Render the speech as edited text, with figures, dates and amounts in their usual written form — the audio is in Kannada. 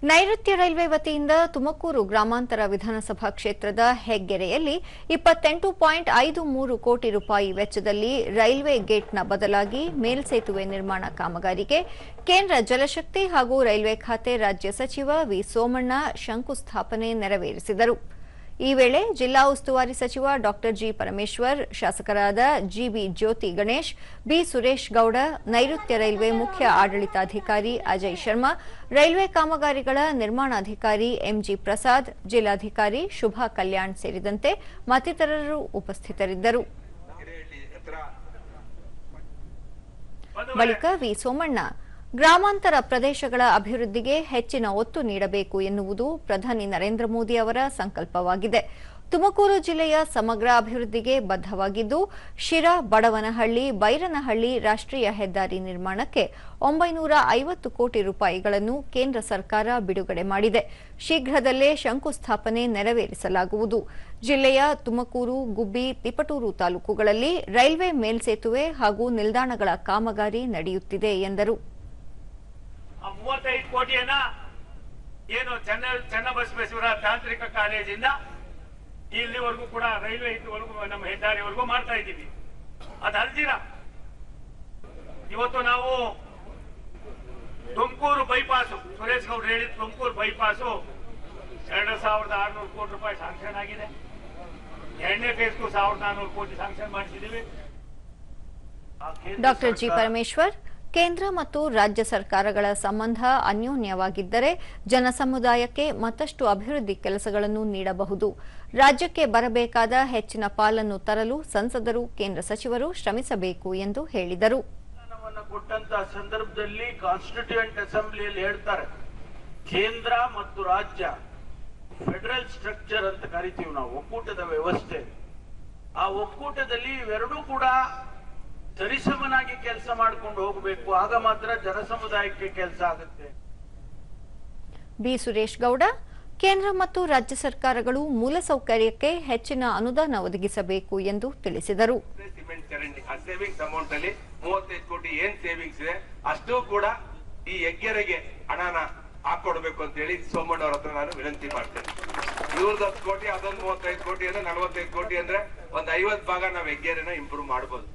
ನೈಋತ್ಯ ರೈಲ್ವೆ ವತಿಯಿಂದ ತುಮಕೂರು ಗ್ರಾಮಾಂತರ ವಿಧಾನಸಭಾ ಕ್ಷೇತ್ರದ ಹೆಗ್ಗೆರೆಯಲ್ಲಿ 28.53 ಕೋಟಿ ರೂಪಾಯಿ ವೆಚ್ಚದಲ್ಲಿ ರೈಲ್ವೆ ಗೇಟ್ನ ಬದಲಾಗಿ ಮೇಲ್ಸೇತುವೆ ನಿರ್ಮಾಣ ಕಾಮಗಾರಿಗೆ ಕೇಂದ್ರ ಜಲಶಕ್ತಿ ಹಾಗೂ ರೈಲ್ವೆ ಖಾತೆ ರಾಜ್ಯ ಸಚಿವ ವಿ ಸೋಮಣ್ಣ ಶಂಕುಸ್ಥಾಪನೆ ನೆರವೇರಿಸಿದರು. ಈ ವೇಳೆ ಜಿಲ್ಲಾ ಉಸ್ತುವಾರಿ ಸಚಿವ ಡಾ ಜಿ ಪರಮೇಶ್ವರ್, ಶಾಸಕರಾದ ಜಿಬಿ ಜ್ಯೋತಿ ಗಣೇಶ್, ಬಿ ಸುರೇಶ್ ಗೌಡ, ನೈಋತ್ಯ ರೈಲ್ವೆ ಮುಖ್ಯ ಆಡಳಿತಾಧಿಕಾರಿ ಅಜಯ್ ಶರ್ಮಾ, ರೈಲ್ವೆ ಕಾಮಗಾರಿಗಳ ನಿರ್ಮಾಣಾಧಿಕಾರಿ ಎಂಜಿ ಪ್ರಸಾದ್, ಜಿಲ್ಲಾಧಿಕಾರಿ ಶುಭಾ ಕಲ್ಯಾಣ್ ಸೇರಿದಂತೆ ಮತ್ತಿತರರು ಉಪಸ್ಥಿತರಿದ್ದರು. ಬಳಿಕ ವಿ ಸೋಮಣ್ಣ, ಗ್ರಾಮಾಂತರ ಪ್ರದೇಶಗಳ ಅಭಿವೃದ್ಧಿಗೆ ಹೆಚ್ಚಿನ ಒತ್ತು ನೀಡಬೇಕು ಎನ್ನುವುದು ಪ್ರಧಾನಿ ನರೇಂದ್ರ ಮೋದಿ ಅವರ ಸಂಕಲ್ಪವಾಗಿದೆ. ತುಮಕೂರು ಜಿಲ್ಲೆಯ ಸಮಗ್ರ ಅಭಿವೃದ್ಧಿಗೆ ಬದ್ಧವಾಗಿದ್ದು, ಶಿರಾ ಬಡವನಹಳ್ಳಿ ಬೈರನಹಳ್ಳಿ ರಾಷ್ಟ್ರೀಯ ಹೆದ್ದಾರಿ ನಿರ್ಮಾಣಕ್ಕೆ 950 ಕೋಟಿ ರೂಪಾಯಿಗಳನ್ನು ಕೇಂದ್ರ ಸರ್ಕಾರ ಬಿಡುಗಡೆ ಮಾಡಿದೆ. ಶೀಘ್ರದಲ್ಲೇ ಶಂಕುಸ್ಥಾಪನೆ ನೆರವೇರಿಸಲಾಗುವುದು. ಜಿಲ್ಲೆಯ ತುಮಕೂರು, ಗುಬ್ಬಿ, ತಿಪಟೂರು ತಾಲೂಕುಗಳಲ್ಲಿ ರೈಲ್ವೆ ಮೇಲ್ಸೇತುವೆ ಹಾಗೂ ನಿಲ್ದಾಣಗಳ ಕಾಮಗಾರಿ ನಡೆಯುತ್ತಿದೆ ಎಂದರು. 35 ಕೋಟಿಯನ್ನ ಏನು ಚನ್ನಬಸವೇಶ್ವರ ತಾಂತ್ರಿಕ ಕಾಲೇಜಿಂದ ಇಲ್ಲಿವರೆಗೂ ಕೂಡ ರೈಲ್ವೆ ಇದುವರೆಗೂ ನಮ್ಮ ಹೆದ್ದಾರಿವರೆಗೂ ಮಾಡ್ತಾ ಇದ್ದೀವಿ. ಅದಲ್ದಿರ ಇವತ್ತು ನಾವು ತುಮಕೂರು ಬೈಪಾಸು, ಸುರೇಶ್ ಗೌಡ್ರು ಹೇಳಿದ ತುಮಕೂರು ಬೈಪಾಸು 2600 ಕೋಟಿ ರೂಪಾಯಿ ಸ್ಯಾಂಕ್ಷನ್ ಆಗಿದೆ. ಎರಡನೇ ಫೇಸ್ಗೂ 1400 ಕೋಟಿ ಸ್ಯಾಂಕ್ಷನ್ ಮಾಡಿಸಿದ್ದೀವಿ. ಡಾ ಜಿ ಪರಮೇಶ್ವರ್, ಕೇಂದ್ರ ಮತ್ತು ರಾಜ್ಯ ಸರ್ಕಾರಗಳ ಸಂಬಂಧ ಅನ್ಯೋನ್ಯವಾಗಿದ್ದರೆ ಜನಸಮುದಾಯಕ್ಕೆ ಮತ್ತಷ್ಟು ಅಭಿವೃದ್ಧಿ ಕೆಲಸಗಳನ್ನು ನೀಡಬಹುದು. ರಾಜ್ಯಕ್ಕೆ ಬರಬೇಕಾದ ಹೆಚ್ಚಿನ ಪಾಲನ್ನು ತರಲು ಸಂಸದರು, ಕೇಂದ್ರ ಸಚಿವರು ಶ್ರಮಿಸಬೇಕು ಎಂದು ಹೇಳಿದರು. ಕೊಟ್ಟಂತ ಸಂದರ್ಭದಲ್ಲಿ ಕಾನ್ಸ್ಟಿಟ್ಯೂಯೆಂಟ್ ಅಸೆಂಬ್ಲಿಯಲ್ಲಿ ಹೇಳ್ತಾರೆ, ಕೇಂದ್ರ ಮತ್ತು ರಾಜ್ಯ ಫೆಡರಲ್ ಸ್ಟ್ರಕ್ಚರ್ ಅಂತ ಕರಿತೀವಿ ನಾವು, ಒಕ್ಕೂಟದ ವ್ಯವಸ್ಥೆ. ಆ ಒಕ್ಕೂಟದಲ್ಲಿ ಇವೆರಡೂ ಕೂಡ ಸರಿಸಮನಾಗಿ ಕೆಲಸ ಮಾಡಿಕೊಂಡು ಹೋಗಬೇಕು. ಆಗ ಮಾತ್ರ ಜನಸಮುದಾಯಕ್ಕೆ ಕೆಲಸ ಆಗುತ್ತೆ. ಬಿ ಸುರೇಶ್ ಗೌಡ, ಕೇಂದ್ರ ಮತ್ತು ರಾಜ್ಯ ಸರ್ಕಾರಗಳು ಮೂಲಸೌಕರ್ಯಕ್ಕೆ ಹೆಚ್ಚಿನ ಅನುದಾನ ಒದಗಿಸಬೇಕು ಎಂದು ತಿಳಿಸಿದರು. ಸೇವಿಂಗ್ಸ್ ಅಮೌಂಟ್ ಅಲ್ಲಿ 35 ಕೋಟಿ ಏನ್ ಸೇವಿಂಗ್ಸ್ ಇದೆ ಅಷ್ಟು ಕೂಡ ಈ ಹೆಗ್ಗೆರೆಗೆ ಹಣನ ಹಾಕೊಡ್ಬೇಕು ಅಂತ ಹೇಳಿ ಸೋಮಣ್ಣ ಅವರ ಹತ್ರ ನಾನು ವಿನಂತಿ ಮಾಡ್ತೇನೆ. 10 ಕೋಟಿ, ಅದೊಂದು 35 ಕೋಟಿ ಅಂದ್ರೆ 45 ಕೋಟಿ ಅಂದ್ರೆ ಒಂದು 50 ಭಾಗ ನಾವು ಹೆಗ್ಗೆರೆನ ಇಂಪ್ರೂವ್ ಮಾಡಬಹುದು.